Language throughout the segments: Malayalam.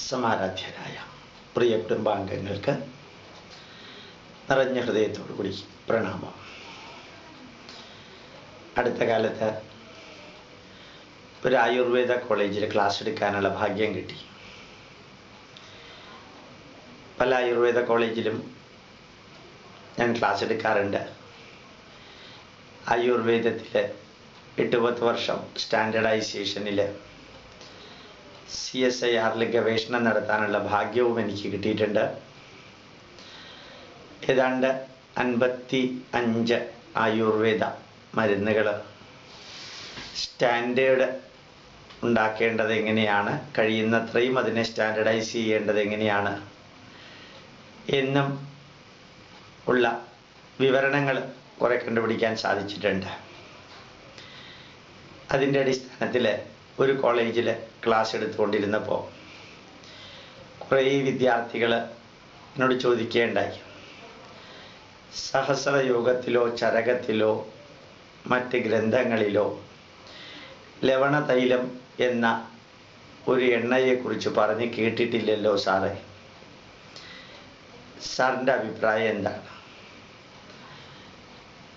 സമാരാധ്യരായ പ്രിയ കുടുംബാംഗങ്ങൾക്ക് നിറഞ്ഞ ഹൃദയത്തോടു കൂടി പ്രണാമം. അടുത്ത കാലത്ത് ഒരു ആയുർവേദ കോളേജിൽ ക്ലാസ് എടുക്കാനുള്ള ഭാഗ്യം കിട്ടി. പല ആയുർവേദ കോളേജിലും ഞാൻ ക്ലാസ് എടുക്കാറുണ്ട്. ആയുർവേദത്തിൽ 8-10 വർഷം സ്റ്റാൻഡേർഡൈസേഷനിൽ CSIR ഗവേഷണം നടത്താനുള്ള ഭാഗ്യവും എനിക്ക് കിട്ടിയിട്ടുണ്ട്. ഏതാണ്ട് 55 ആയുർവേദ മരുന്നുകൾ സ്റ്റാൻഡേർഡ് ഉണ്ടാക്കേണ്ടത് എങ്ങനെയാണ്, കഴിയുന്നത്രയും അതിനെ സ്റ്റാൻഡേർഡൈസ് ചെയ്യേണ്ടത് എങ്ങനെയാണ് എന്നും ഉള്ള വിവരണങ്ങൾ കുറെ കണ്ടുപിടിക്കാൻ സാധിച്ചിട്ടുണ്ട്. അതിൻ്റെ അടിസ്ഥാനത്തിൽ ഒരു കോളേജിൽ ക്ലാസ് എടുത്തുകൊണ്ടിരുന്നപ്പോൾ കുറേ വിദ്യാർത്ഥികൾ എന്നോട് ചോദിക്കുകയുണ്ടായി, സഹസ്രയോഗത്തിലോ ചരകത്തിലോ മറ്റ് ഗ്രന്ഥങ്ങളിലോ ലവണതൈലം എന്ന ഒരു എണ്ണയെക്കുറിച്ച് പറഞ്ഞ് കേട്ടിട്ടില്ലല്ലോ സാറേ, സാറിൻ്റെ അഭിപ്രായം എന്താണ്?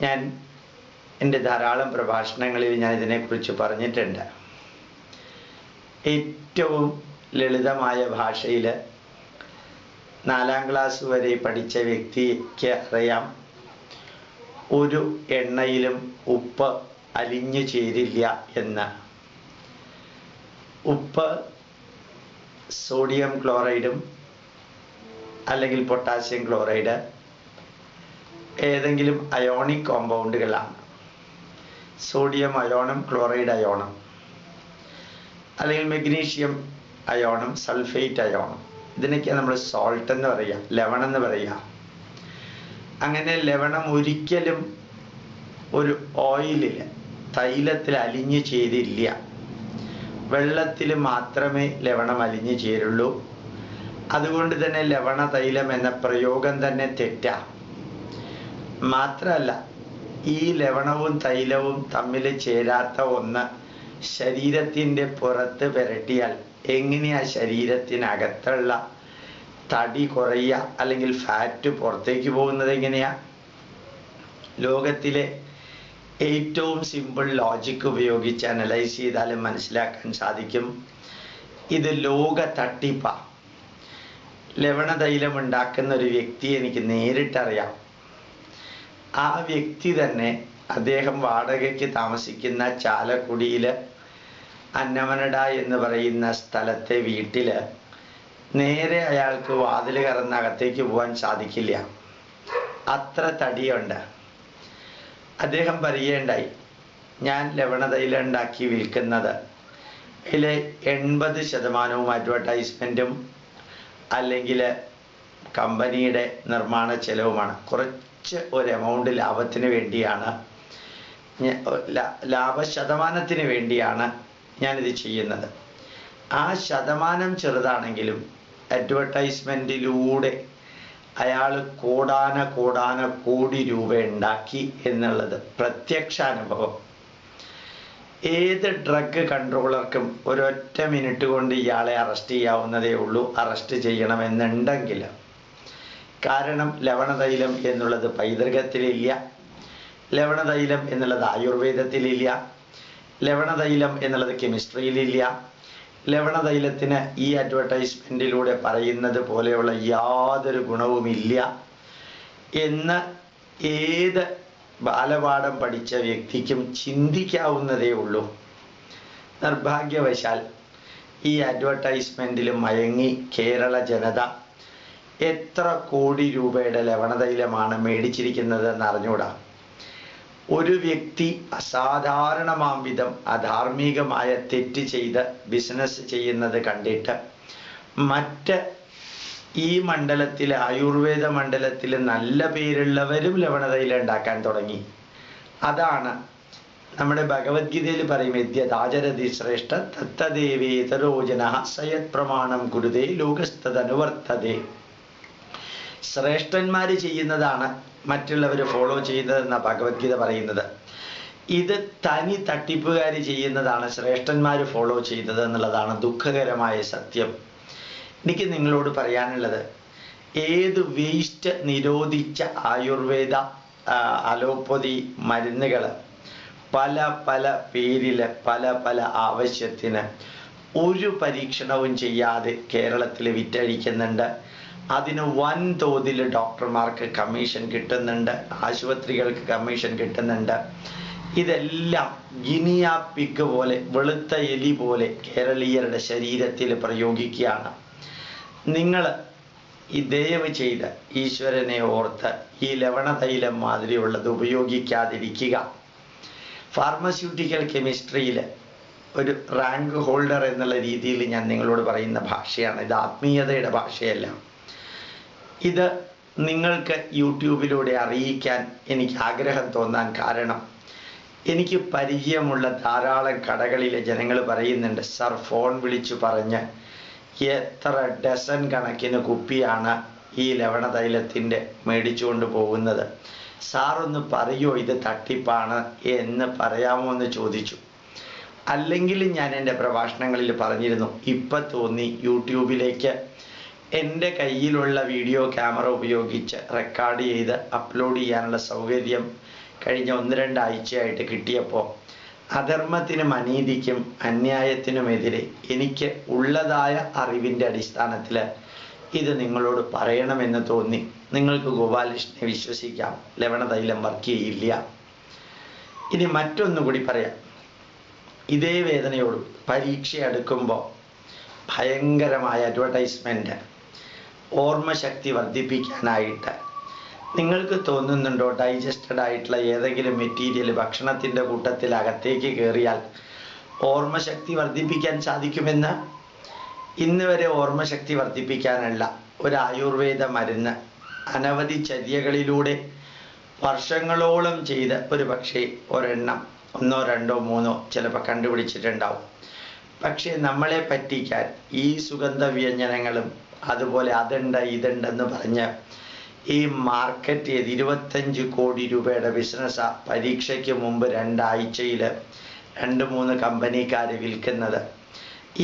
ഞാൻ എൻ്റെ ധാരാളം പ്രഭാഷണങ്ങളിൽ ഞാൻ ഇതിനെക്കുറിച്ച് പറഞ്ഞിട്ടുണ്ട്. ഏറ്റവും ലളിതമായ ഭാഷയിൽ 4ാം ക്ലാസ് വരെ പഠിച്ച വ്യക്തിക്ക് അറിയാം, ഒരു എണ്ണയിലും ഉപ്പ് അലിഞ്ഞു ചേരില്ല എന്ന്. ഉപ്പ് സോഡിയം ക്ലോറൈഡും അല്ലെങ്കിൽ പൊട്ടാസ്യം ക്ലോറൈഡ് ഏതെങ്കിലും അയോണിക് കോമ്പൗണ്ടുകളാണ്. സോഡിയം അയോണും ക്ലോറൈഡ് അയോണും അല്ലെങ്കിൽ മഗ്നീഷ്യം അയോണും സൾഫേറ്റ് അയോണും, ഇതിനൊക്കെയാണ് നമ്മൾ സോൾട്ട് എന്ന് പറയുക, ലവണം എന്ന് പറയുക. അങ്ങനെ ലവണം ഒരിക്കലും ഒരു ഓയിലിൽ, തൈലത്തിൽ അലിഞ്ഞു ചേരില്ല. വെള്ളത്തിൽ മാത്രമേ ലവണം അലിഞ്ഞു ചേരുള്ളൂ. അതുകൊണ്ട് തന്നെ ലവണ തൈലം എന്ന പ്രയോഗം തന്നെ തെറ്റാ. മാത്രമല്ല, ഈ ലവണവും തൈലവും തമ്മിൽ ചേരാത്ത ഒന്ന് ശരീരത്തിൻ്റെ പുറത്ത് പുരട്ടിയാൽ എങ്ങനെയാ ശരീരത്തിനകത്തുള്ള തടി കുറയുക അല്ലെങ്കിൽ ഫാറ്റ് പുറത്തേക്ക് പോകുന്നത് എങ്ങനെയാ? ലോകത്തിലെ ഏറ്റവും സിമ്പിൾ ലോജിക് ഉപയോഗിച്ച് അനലൈസ് ചെയ്താലും മനസ്സിലാക്കാൻ സാധിക്കും, ഇത് ലോക തട്ടിപ്പാ. ലവണതൈലം ഉണ്ടാക്കുന്ന ഒരു വ്യക്തിയെ എനിക്ക് നേരിട്ടറിയാം. ആ വ്യക്തി തന്നെ അദ്ദേഹം വാടകയ്ക്ക് താമസിക്കുന്ന ചാലക്കുടിയിൽ അന്നമനട എന്ന് പറയുന്ന സ്ഥലത്തെ വീട്ടിൽ നേരെ അയാൾക്ക് വാതിൽ കറന്ന് അകത്തേക്ക് പോകാൻ സാധിക്കില്ല, അത്ര തടിയുണ്ട്. അദ്ദേഹം പറയുകയുണ്ടായി, ഞാൻ ലവണതൈലം ഉണ്ടാക്കി വിൽക്കുന്നത് അതിൽ 80% അഡ്വർടൈസ്മെൻറ്റും അല്ലെങ്കിൽ കമ്പനിയുടെ നിർമ്മാണ ചെലവുമാണ്. കുറച്ച് ഒരു എമൗണ്ട് ലാഭത്തിന് വേണ്ടിയാണ്, ലാഭശതമാനത്തിന് വേണ്ടിയാണ് ഞാനിത് ചെയ്യുന്നത്. ആ ശതമാനം ചെറുതാണെങ്കിലും അഡ്വർടൈസ്മെൻറ്റിലൂടെ അയാൾ കോടി രൂപ ഉണ്ടാക്കി എന്നുള്ളത് പ്രത്യക്ഷാനുഭവം. ഏത് ഡ്രഗ് കൺട്രോളർക്കും ഒരൊറ്റ മിനിറ്റ് കൊണ്ട് ഇയാളെ അറസ്റ്റ് ചെയ്യാവുന്നതേ ഉള്ളൂ, അറസ്റ്റ് ചെയ്യണമെന്നുണ്ടെങ്കിൽ. കാരണം ലവണതൈലം എന്നുള്ളത് പൈതൃകത്തിലില്ല, ലവണതൈലം എന്നുള്ളത് ആയുർവേദത്തിലില്ല, ലവണതൈലം എന്നുള്ളത് കെമിസ്ട്രിയിലില്ല. ലവണതൈലത്തിന് ഈ അഡ്വർടൈസ്മെൻറ്റിലൂടെ പറയുന്നത് പോലെയുള്ള യാതൊരു ഗുണവുമില്ല എന്ന് ഏത് ബാലപാഠം പഠിച്ച വ്യക്തിക്കും ചിന്തിക്കാവുന്നതേ ഉള്ളൂ. നിർഭാഗ്യവശാൽ ഈ അഡ്വർടൈസ്മെൻറ്റിൽ മയങ്ങി കേരള ജനത എത്ര കോടി രൂപയുടെ ലവണതൈലമാണ് മേടിച്ചിരിക്കുന്നത് എന്ന് അറിഞ്ഞൂടാ. ഒരു വ്യക്തി അസാധാരണമാം വിധം അധാർമികമായ തെറ്റ് ചെയ്ത് ബിസിനസ് ചെയ്യുന്നത് കണ്ടിട്ട് മറ്റ് ഈ മണ്ഡലത്തിൽ, ആയുർവേദ മണ്ഡലത്തിൽ നല്ല പേരുള്ളവരും ലവണതൈലം ഉണ്ടാക്കാൻ തുടങ്ങി. അതാണ് നമ്മുടെ ഭഗവത്ഗീതയിൽ പറയും, യദ്യദാചരതി ശ്രേഷ്ഠ തത്തദേവേതരോ ജനഃ സയത് പ്രമാണം കുരുതേ ലോകസ്തദനുവർത്തതേ. ശ്രേഷ്ഠന്മാർ ചെയ്യുന്നതാണ് മറ്റുള്ളവർ ഫോളോ ചെയ്യുന്നതെന്ന ഭഗവത്ഗീത പറയുന്നത്. ഇത് തനി തട്ടിപ്പുകാർ ചെയ്യുന്നതാണ് ശ്രേഷ്ഠന്മാർ ഫോളോ ചെയ്തത് എന്നുള്ളതാണ് ദുഃഖകരമായ സത്യം. എനിക്ക് നിങ്ങളോട് പറയാനുള്ളത്, ഏത് വേസ്റ്റ് നിരോധിച്ച ആയുർവേദ അലോപ്പതി മരുന്നുകൾ പല പല പേരിൽ പല പല ആവശ്യത്തിന് ഒരു പരീക്ഷണവും ചെയ്യാതെ കേരളത്തിൽ വിറ്റഴിക്കുന്നുണ്ട്. അതിന് വൻതോതിൽ ഡോക്ടർമാർക്ക് കമ്മീഷൻ കിട്ടുന്നുണ്ട്, ആശുപത്രികൾക്ക് കമ്മീഷൻ കിട്ടുന്നുണ്ട്. ഇതെല്ലാം ഗിനിയ പിഗ് പോലെ, വെളുത്ത എലി പോലെ കേരളീയരുടെ ശരീരത്തിൽ പ്രയോഗിക്കുകയാണ്. നിങ്ങൾ ഈ ദയവ് ചെയ്ത് ഈശ്വരനെ ഓർത്ത് ഈ ലവണതൈലം മാതിരിയുള്ളത് ഉപയോഗിക്കാതിരിക്കുക. ഫാർമസ്യൂട്ടിക്കൽ കെമിസ്ട്രിയിൽ ഒരു റാങ്ക് ഹോൾഡർ എന്നുള്ള രീതിയിൽ ഞാൻ നിങ്ങളോട് പറയുന്ന ഭാഷയാണ് ഇത്, ആത്മീയതയുടെ ഭാഷയല്ല. ഇത് നിങ്ങൾക്ക് യൂട്യൂബിലൂടെ അറിയിക്കാൻ എനിക്ക് ആഗ്രഹം തോന്നാൻ കാരണം, എനിക്ക് പരിചയമുള്ള ധാരാളം കടകളിലെ ജനങ്ങൾ പറയുന്നുണ്ട്, സർ ഫോൺ വിളിച്ചു പറഞ്ഞ് എത്ര ഡസൻ കണക്കിന് കുപ്പിയാണ് ഈ ലവണതൈലത്തിൻ്റെ മേടിച്ചുകൊണ്ട് പോകുന്നത്, സാറൊന്ന് പറയോ ഇത് തട്ടിപ്പാണ് എന്ന് പറയാമോ എന്ന് ചോദിച്ചു. അല്ലെങ്കിൽ ഞാൻ എൻ്റെ പ്രഭാഷണങ്ങളിൽ പറഞ്ഞിരുന്നു, ഇപ്പം തോന്നി യൂട്യൂബിലേക്ക് എൻ്റെ കയ്യിലുള്ള വീഡിയോ ക്യാമറ ഉപയോഗിച്ച് റെക്കോർഡ് ചെയ്ത് അപ്ലോഡ് ചെയ്യാനുള്ള സൗകര്യം കഴിഞ്ഞ 1-2 ആഴ്ചയായിട്ട് കിട്ടിയപ്പോൾ അധർമ്മത്തിനും അനീതിക്കും അന്യായത്തിനുമെതിരെ എനിക്ക് ഉള്ളതായ അറിവിൻ്റെ അടിസ്ഥാനത്തിൽ ഇത് നിങ്ങളോട് പറയണമെന്ന് തോന്നി. നിങ്ങൾക്ക് ഗോപാലകൃഷ്ണനെ വിശ്വസിക്കാം, ലവണതൈലം വർക്ക് ചെയ്യില്ല. ഇനി മറ്റൊന്നുകൂടി പറയാം. ഇതേ വേദനയോടും പരീക്ഷ അടുക്കുമ്പോൾ ഭയങ്കരമായ അഡ്വർടൈസ്മെൻറ്റ്, ഓർമ്മശക്തി വർദ്ധിപ്പിക്കാനായിട്ട് നിങ്ങൾക്ക് തോന്നുന്നുണ്ടോ ഡൈജസ്റ്റഡ് ആയിട്ടുള്ള ഏതെങ്കിലും മെറ്റീരിയൽ ഭക്ഷണത്തിൻ്റെ കൂട്ടത്തിൽ അകത്തേക്ക് കയറിയാൽ ഓർമ്മശക്തി വർദ്ധിപ്പിക്കാൻ സാധിക്കുമെന്ന്? ഇന്ന് വരെ ഓർമ്മശക്തി വർദ്ധിപ്പിക്കാനല്ല, ഒരു ആയുർവേദ മരുന്ന് അനവധി ചര്യകളിലൂടെ വർഷങ്ങളോളം ചെയ്ത് ഒരു പക്ഷേ ഒരെണ്ണം 1, 2, 3 ചിലപ്പോൾ കണ്ടുപിടിച്ചിട്ടുണ്ടാവും. പക്ഷേ നമ്മളെ പറ്റിക്കാൻ ഈ സുഗന്ധവ്യഞ്ജനങ്ങളും അതുപോലെ അതുണ്ട് ഇതുണ്ടെന്ന് പറഞ്ഞ് ഈ മാർക്കറ്റ് ചെയ്ത് 25 കോടി രൂപയുടെ ബിസിനസ്സാണ് പരീക്ഷയ്ക്ക് മുമ്പ് 2 ആഴ്ചയിൽ 2-3 കമ്പനിക്കാർ വിൽക്കുന്നത്.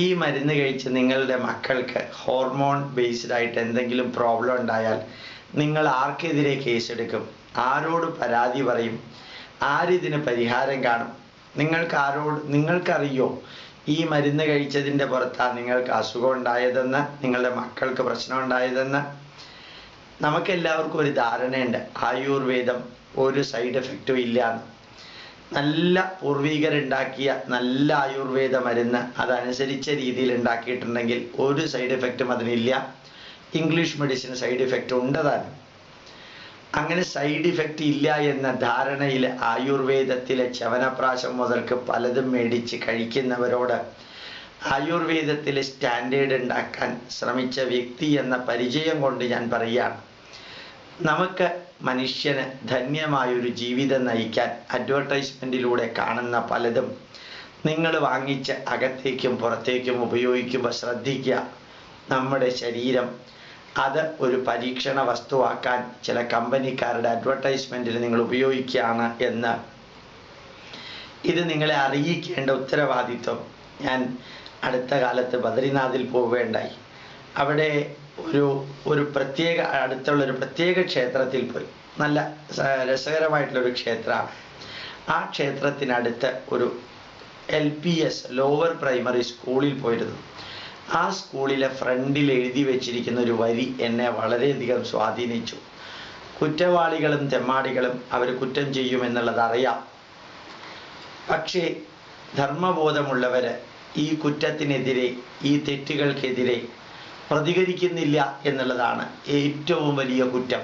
ഈ മരുന്ന് കഴിച്ച് നിങ്ങളുടെ മക്കൾക്ക് ഹോർമോൺ ബേസ്ഡ് ആയിട്ട് എന്തെങ്കിലും പ്രോബ്ലം ഉണ്ടായാൽ നിങ്ങൾ ആർക്കെതിരെ കേസെടുക്കും? ആരോട് പരാതി പറയും? ആരിതിന് പരിഹാരം കാണും? നിങ്ങൾക്കറിയോ ഈ മരുന്ന് കഴിച്ചതിൻ്റെ പുറത്താണ് നിങ്ങൾക്ക് അസുഖം ഉണ്ടായതെന്ന്, നിങ്ങളുടെ മക്കൾക്ക് പ്രശ്നം ഉണ്ടായതെന്ന്? നമുക്കെല്ലാവർക്കും ഒരു ധാരണയുണ്ട്, ആയുർവേദം ഒരു സൈഡ് എഫക്റ്റും ഇല്ലയെന്ന്. നല്ല പൂർവികരുണ്ടാക്കിയ നല്ല ആയുർവേദ മരുന്ന് അതനുസരിച്ച രീതിയിൽ ഉണ്ടാക്കിയിട്ടുണ്ടെങ്കിൽ ഒരു സൈഡ് എഫക്റ്റും അതിനില്ല. ഇംഗ്ലീഷ് മെഡിസിൻ സൈഡ് എഫക്റ്റ് ഉണ്ടതാണ്. അങ്ങനെ സൈഡ് ഇഫക്റ്റ് ഇല്ല എന്ന ധാരണയിൽ ആയുർവേദത്തിലെ ചവനപ്രാശം മുതൽക്ക് പലതും മേടിച്ച് കഴിക്കുന്നവരോട് ആയുർവേദത്തിലെ സ്റ്റാൻഡേർഡ് ഉണ്ടാക്കാൻ ശ്രമിച്ച വ്യക്തി എന്ന പരിചയം കൊണ്ട് ഞാൻ പറയുകയാണ്, നമുക്ക് മനുഷ്യന് ധന്യമായൊരു ജീവിതം നയിക്കാൻ അഡ്വർടൈസ്മെൻറ്റിലൂടെ കാണുന്ന പലതും നിങ്ങൾ വാങ്ങിച്ച് അകത്തേക്കും പുറത്തേക്കും ഉപയോഗിക്കുമ്പോൾ ശ്രദ്ധിക്കുക. നമ്മുടെ ശരീരം അത് ഒരു പരീക്ഷണ വസ്തുവാക്കാൻ ചില കമ്പനിക്കാരുടെ അഡ്വർടൈസ്മെൻറ്റിൽ നിങ്ങൾ ഉപയോഗിക്കുകയാണ് എന്ന് ഇത് നിങ്ങളെ അറിയിക്കേണ്ട ഉത്തരവാദിത്വം. ഞാൻ അടുത്ത കാലത്ത് ബദ്രിനാഥിൽ പോവുകയുണ്ടായി. അവിടെ ഒരു പ്രത്യേക അടുത്തുള്ളൊരു പ്രത്യേക ക്ഷേത്രത്തിൽ പോയി. നല്ല രസകരമായിട്ടുള്ളൊരു ക്ഷേത്രമാണ്. ആ ക്ഷേത്രത്തിനടുത്ത് ഒരു LPS ലോവർ പ്രൈമറി സ്കൂളിൽ പോയിരുന്നു. ആ സ്കൂളിലെ ഫ്രണ്ടിൽ എഴുതി വെച്ചിരിക്കുന്ന ഒരു വരി എന്നെ വളരെയധികം സ്വാധീനിച്ചു. കുറ്റവാളികളും തെമ്മാടികളും അവർ കുറ്റം ചെയ്യുമെന്നുള്ളത് അറിയാം, പക്ഷേ ധർമ്മബോധമുള്ളവർ ഈ കുറ്റത്തിനെതിരെ, ഈ തെറ്റുകൾക്കെതിരെ പ്രതികരിക്കുന്നില്ല എന്നുള്ളതാണ് ഏറ്റവും വലിയ കുറ്റം.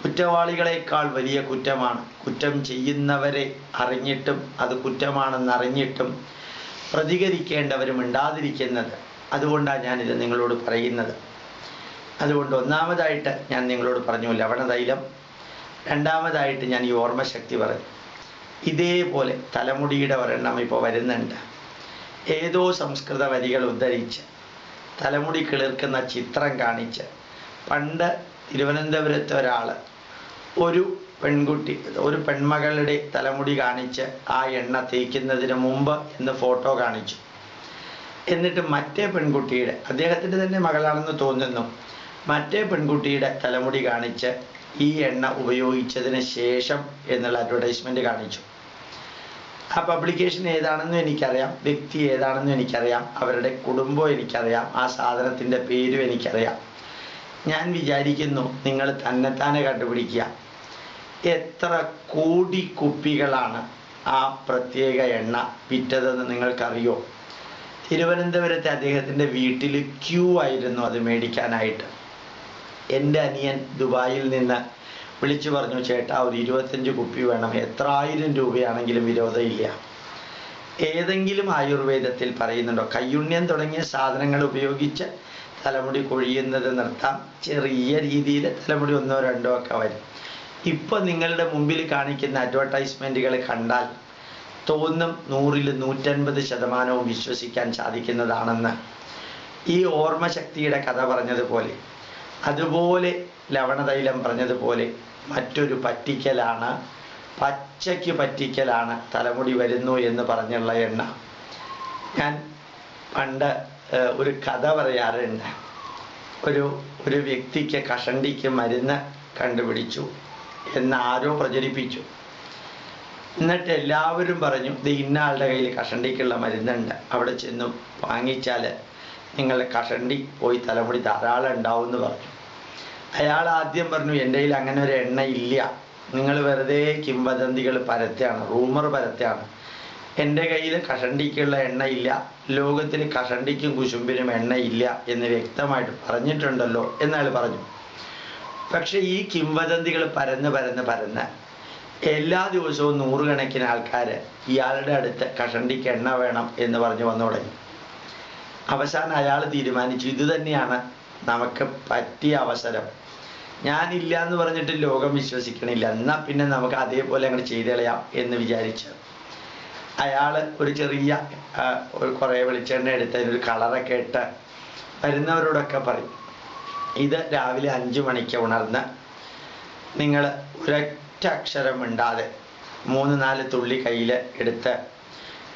കുറ്റവാളികളെക്കാൾ വലിയ കുറ്റമാണ് കുറ്റം ചെയ്യുന്നവരെ അറിഞ്ഞിട്ടും അത് കുറ്റമാണെന്നറിഞ്ഞിട്ടും പ്രതികരിക്കേണ്ടവരും മിണ്ടാതിരിക്കുന്നത്. അതുകൊണ്ടാണ് ഞാനിത് നിങ്ങളോട് പറയുന്നത്. അതുകൊണ്ട് ഒന്നാമതായിട്ട് ഞാൻ നിങ്ങളോട് പറഞ്ഞു ലവണതൈലം, രണ്ടാമതായിട്ട് ഞാൻ ഈ ഓർമ്മശക്തി പറഞ്ഞു. ഇതേപോലെ തലമുടിയുടെ ഒരെണ്ണം ഇപ്പോൾ വരുന്നുണ്ട്. ഏതോ സംസ്കൃത വരികൾ ഉദ്ധരിച്ച് തലമുടി കിളിർക്കുന്ന ചിത്രം കാണിച്ച്, പണ്ട് തിരുവനന്തപുരത്ത് ഒരാൾ ഒരു പെൺകുട്ടി, ഒരു പെൺമകളുടെ തലമുടി കാണിച്ച് ആ എണ്ണ തേക്കുന്നതിന് മുമ്പ് എന്ന് ഫോട്ടോ കാണിച്ചു. എന്നിട്ട് മറ്റേ പെൺകുട്ടിയുടെ, അദ്ദേഹത്തിൻ്റെ തന്നെ മകളാണെന്ന് തോന്നുന്നു, മറ്റേ പെൺകുട്ടിയുടെ തലമുടി കാണിച്ച് ഈ എണ്ണ ഉപയോഗിച്ചതിന് ശേഷം എന്നുള്ള അഡ്വർടൈസ്മെന്റ് കാണിച്ചു. ആ പബ്ലിക്കേഷൻ ഏതാണെന്നും എനിക്കറിയാം, വ്യക്തി ഏതാണെന്നും എനിക്കറിയാം, അവരുടെ കുടുംബം എനിക്കറിയാം, ആ സാധനത്തിൻ്റെ പേരും എനിക്കറിയാം. ഞാൻ വിചാരിക്കുന്നു നിങ്ങൾ തന്നെത്താനെ കണ്ടുപിടിക്കുക. എത്ര കോടി കുപ്പികളാണ് ആ പ്രത്യേക എണ്ണ വിറ്റതെന്ന് നിങ്ങൾക്കറിയോ? തിരുവനന്തപുരത്തെ അദ്ദേഹത്തിൻ്റെ വീട്ടിൽ ക്യൂ ആയിരുന്നു അത് മേടിക്കാനായിട്ട്. എൻ്റെ അനിയൻ ദുബായിൽ നിന്ന് വിളിച്ചു പറഞ്ഞു, ചേട്ടാ ഒരു 25 കുപ്പി വേണം, എത്ര 1000 രൂപയാണെങ്കിലും വിരോധമില്ല. ഏതെങ്കിലും ആയുർവേദത്തിൽ പറയുന്നുണ്ടോ കയ്യുണ്യം തുടങ്ങിയ സാധനങ്ങൾ ഉപയോഗിച്ച് തലമുടി കൊഴിയുന്നത് നിർത്താം, ചെറിയ രീതിയിൽ തലമുടി 1 or 2 ഒക്കെ വരും. ഇപ്പം നിങ്ങളുടെ മുമ്പിൽ കാണിക്കുന്ന അഡ്വർടൈസ്മെൻറ്റുകൾ കണ്ടാൽ തോന്നും 100-ൽ 150% വിശ്വസിക്കാൻ സാധിക്കുന്നതാണെന്ന്. ഈ ഓർമ്മശക്തിയുടെ കഥ പറഞ്ഞതുപോലെ, അതുപോലെ ലവണതൈലം പറഞ്ഞതുപോലെ മറ്റൊരു പറ്റിക്കലാണ്, പച്ചയ്ക്ക് പറ്റിക്കലാണ് തലമുടി വരുന്നു എന്ന് പറഞ്ഞുള്ള എണ്ണ. ഞാൻ പണ്ട് ഒരു കഥ പറയാറുണ്ട്. ഒരു വ്യക്തിക്ക് കഷണ്ടിക്ക് മരുന്ന് കണ്ടുപിടിച്ചു എന്ന് ആരോ പ്രചരിപ്പിച്ചു. എന്നിട്ട് എല്ലാവരും പറഞ്ഞു, ഇത് ഇന്ന ആളുടെ കയ്യിൽ കഷണ്ടിക്കുള്ള മരുന്നുണ്ട്, അവിടെ ചെന്ന് വാങ്ങിച്ചാൽ നിങ്ങളുടെ കഷണ്ടി പോയി തലമുടി ധാരാളം ഉണ്ടാവും എന്ന് പറഞ്ഞു. അയാൾ ആദ്യം പറഞ്ഞു, എൻ്റെ കയ്യിൽ അങ്ങനെ ഒരു എണ്ണ ഇല്ല, നിങ്ങൾ വെറുതെ കിംവദന്തികൾ പരത്താണ്, റൂമർ പരത്താണ്. എൻ്റെ കയ്യിൽ കഷണ്ടിക്കുള്ള എണ്ണ ഇല്ല, ലോകത്തിൽ കഷണ്ടിക്കും കുശുമ്പിനും എണ്ണ ഇല്ല എന്ന് വ്യക്തമായിട്ട് പറഞ്ഞിട്ടുണ്ടല്ലോ എന്നയാൾ പറഞ്ഞു. പക്ഷെ ഈ കിംവദന്തികൾ പരന്ന് എല്ലാ ദിവസവും 100 കണക്കിന് ആൾക്കാർ ഇയാളുടെ അടുത്ത് കഷണ്ടിക്ക് എണ്ണ വേണം എന്ന് പറഞ്ഞു വന്നു തുടങ്ങി. അവസാനം അയാൾ തീരുമാനിച്ചു, ഇത് തന്നെയാണ് നമുക്ക് പറ്റിയ അവസരം, ഞാനില്ല എന്ന് പറഞ്ഞിട്ട് ലോകം വിശ്വസിക്കണില്ല, എന്നാൽ പിന്നെ നമുക്ക് അതേപോലെ അങ്ങോട്ട് ചെയ്ത് കളയാം എന്ന് വിചാരിച്ച് അയാൾ ഒരു ചെറിയ കുറേ വെളിച്ചെണ്ണ എടുത്ത് അതിനൊരു കളറൊക്കെ ഇട്ട് വരുന്നവരോടൊക്കെ പറയും, ഇത് രാവിലെ 5 മണിക്ക് ഉണർന്ന് നിങ്ങൾ ഒരൊറ്റ അക്ഷരം മിണ്ടാതെ 3-4 തുള്ളി കയ്യിൽ എടുത്ത്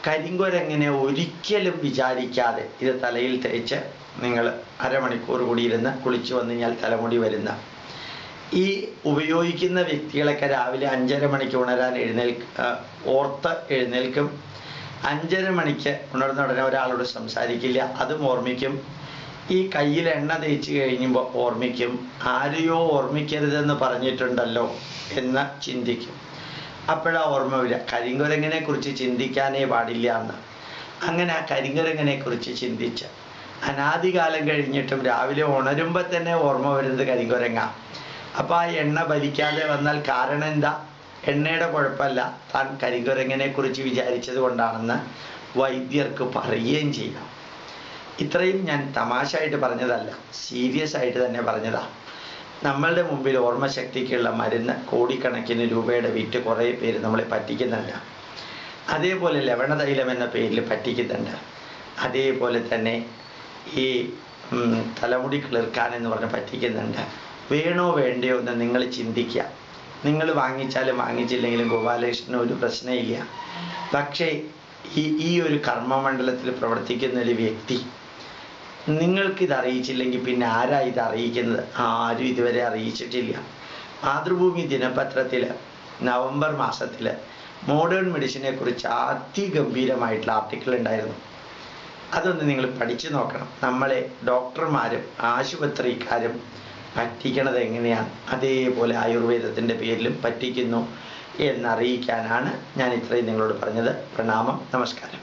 കരിങ്കുരങ്ങനെ ഒരിക്കലും വിചാരിക്കാതെ ഇത് തലയിൽ തേച്ച് നിങ്ങൾ അരമണിക്കൂർ കൂടി ഇരുന്ന് കുളിച്ചു വന്നു കഴിഞ്ഞാൽ തലമുടി വരുന്ന ഈ ഉപയോഗിക്കുന്ന വ്യക്തികളൊക്കെ രാവിലെ 5:30 മണിക്ക് ഉണരാൻ ഓർത്ത് എഴുന്നേൽക്കും. 5:30 മണിക്ക് ഉണർന്ന ഉടനെ ഒരാളോട് സംസാരിക്കില്ല, അതും ഓർമ്മിക്കും. ഈ കയ്യിൽ എണ്ണ തേച്ച് കഴിയുമ്പോൾ ഓർമ്മിക്കും, ആരെയോ ഓർമ്മിക്കരുതെന്ന് പറഞ്ഞിട്ടുണ്ടല്ലോ എന്ന് ചിന്തിക്കും. അപ്പോഴാ ഓർമ്മ വരിക, കരിങ്കുരങ്ങിനെ കുറിച്ച് ചിന്തിക്കാനേ പാടില്ല എന്ന്. അങ്ങനെ ആ കരിങ്കുരങ്ങിനെ കുറിച്ച് ചിന്തിച്ച് അനാദികാലം കഴിഞ്ഞിട്ടും രാവിലെ ഉണരുമ്പോൾ തന്നെ ഓർമ്മ വരുന്നത് കരിങ്കുരങ്ങ. അപ്പോൾ ആ എണ്ണ വലിക്കാതെ വന്നാൽ കാരണം എന്താ? എണ്ണയുടെ കുഴപ്പമല്ല, താൻ കരിങ്കുരങ്ങിനെ കുറിച്ച് വിചാരിച്ചത് കൊണ്ടാണെന്ന് വൈദ്യർക്ക് പറയുകയും ചെയ്യാം. ഇത്രയും ഞാൻ തമാശയായിട്ട് പറഞ്ഞതല്ല, സീരിയസ് ആയിട്ട് തന്നെ പറഞ്ഞതാ. നമ്മളുടെ മുമ്പിൽ ഓർമ്മശക്തിക്കുള്ള മരുന്ന് കോടിക്കണക്കിന് രൂപയുടെ വിറ്റ് കുറേ പേര് നമ്മളെ പറ്റിക്കുന്നുണ്ട്. അതേപോലെ ലവണതൈലം എന്ന പേരിൽ പറ്റിക്കുന്നുണ്ട്. അതേപോലെ തന്നെ ഈ തലമുടി കിളിർക്കാൻ എന്ന് പറഞ്ഞ് പറ്റിക്കുന്നുണ്ട്. വേണോ വേണ്ടയോ എന്ന് നിങ്ങൾ ചിന്തിക്കുക. നിങ്ങൾ വാങ്ങിച്ചാലും വാങ്ങിച്ചില്ലെങ്കിലും ഗോപാലകൃഷ്ണന് ഒരു പ്രശ്നമില്ല. പക്ഷേ ഈ ഒരു കർമ്മമണ്ഡലത്തിൽ പ്രവർത്തിക്കുന്ന ഒരു വ്യക്തി നിങ്ങൾക്കിത് അറിയിച്ചില്ലെങ്കിൽ പിന്നെ ആരാ ഇത് അറിയിക്കുന്നത്? ആരും ഇതുവരെ അറിയിച്ചിട്ടില്ല. മാതൃഭൂമി ദിനപത്രത്തിൽ നവംബർ മാസത്തിൽ മോഡേൺ മെഡിസിനെ കുറിച്ച് അതിഗംഭീരമായിട്ടുള്ള ആർട്ടിക്കിൾ ഉണ്ടായിരുന്നു. അതൊന്ന് നിങ്ങൾ പഠിച്ചു നോക്കണം. നമ്മളെ ഡോക്ടർമാരും ആശുപത്രിക്കാരും പറ്റിക്കണത് എങ്ങനെയാണ്, അതേപോലെ ആയുർവേദത്തിൻ്റെ പേരിലും പറ്റിക്കുന്നു എന്നറിയിക്കാനാണ് ഞാൻ ഇത്രയും നിങ്ങളോട് പറഞ്ഞത്. പ്രണാമം, നമസ്കാരം.